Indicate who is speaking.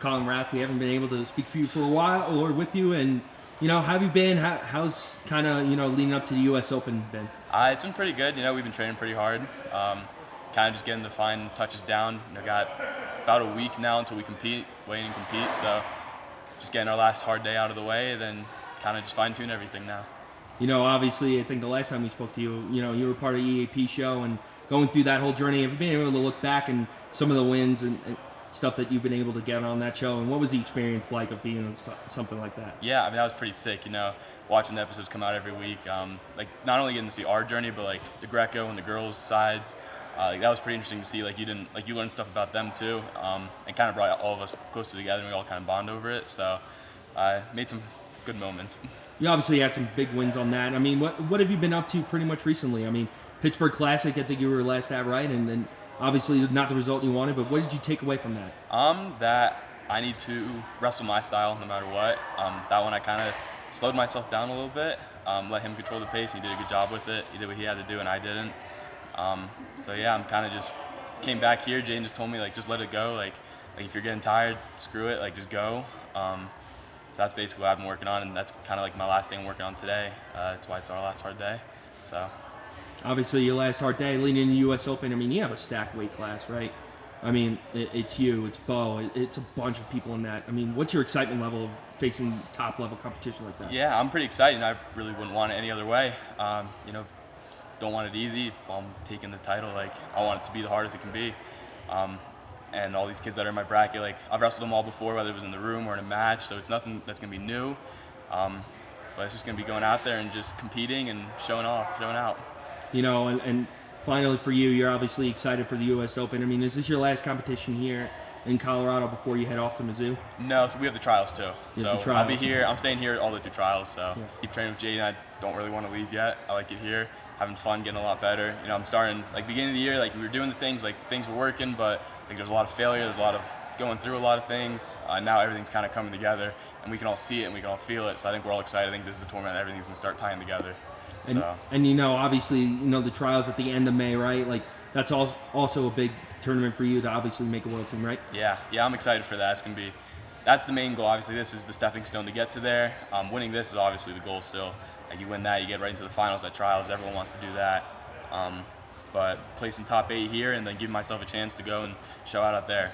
Speaker 1: Kollin Rath. We haven't been able to speak for you for a while or with you, and how have you been? How's kind of leading up to the U.S. Open been?
Speaker 2: It's been pretty good. We've been training pretty hard. Kind of just getting the fine touches down. Got about a week now until we compete, weigh in and compete. So just getting our last hard day out of the way, then kind of just fine tune everything now.
Speaker 1: Obviously, I think the last time we spoke to you, you were part of the EAP show and going through that whole journey. Have you been able to look back and some of the wins and stuff that you've been able to get on that show? And what was the experience like of being on something like that?
Speaker 2: Yeah, that was pretty sick. Watching the episodes come out every week. Not only getting to see our journey, but the Greco and the girls' sides. That was pretty interesting to see. You learned stuff about them too, and kind of brought all of us closer together, and we all kind of bond over it. So, made some good moments.
Speaker 1: You obviously had some big wins on that. What have you been up to pretty much recently? Pittsburgh Classic, I think you were last at, right? And then obviously not the result you wanted, but what did you take away from that?
Speaker 2: That I need to wrestle my style no matter what. That one I kind of slowed myself down a little bit, let him control the pace. He did a good job with it. He did what he had to do, and I didn't. I'm kind of just came back here. Jane just told me just let it go. If you're getting tired, screw it. Just go. So that's basically what I've been working on, and that's kind of my last thing I'm working on today. That's why it's our last hard day. So.
Speaker 1: Obviously, your last hard day leading into the U.S. Open. You have a stacked weight class, right? It's you, it's Bo, it's a bunch of people in that. What's your excitement level of facing top-level competition like that?
Speaker 2: Yeah, I'm pretty excited. I really wouldn't want it any other way. Don't want it easy. If I'm taking the title, I want it to be the hardest it can be. And all these kids that are in my bracket, I've wrestled them all before, whether it was in the room or in a match, so it's nothing that's going to be new. But it's just going to be going out there and just competing and showing out.
Speaker 1: And finally for you, you're obviously excited for the U.S. Open. Is this your last competition here in Colorado before you head off to Mizzou?
Speaker 2: No, so we have the trials too. I'll be here. I'm staying here all the way through trials, so keep training with Jaden. I don't really want to leave yet. I like it here. Having fun, getting a lot better. I'm starting, beginning of the year, we were doing the things, things were working, but there's a lot of failure, there's a lot of going through a lot of things. Now everything's kind of coming together, and we can all see it and we can all feel it. So I think we're all excited. I think this is the tournament, everything's going to start tying together.
Speaker 1: And obviously, the trials at the end of May, right? That's also a big tournament for you to obviously make a world team, right?
Speaker 2: Yeah, I'm excited for that. That's the main goal. Obviously, this is the stepping stone to get to there. Winning this is obviously the goal still. You win that, you get right into the finals at trials. Everyone wants to do that. But placing top 8 here and then giving myself a chance to go and show out there.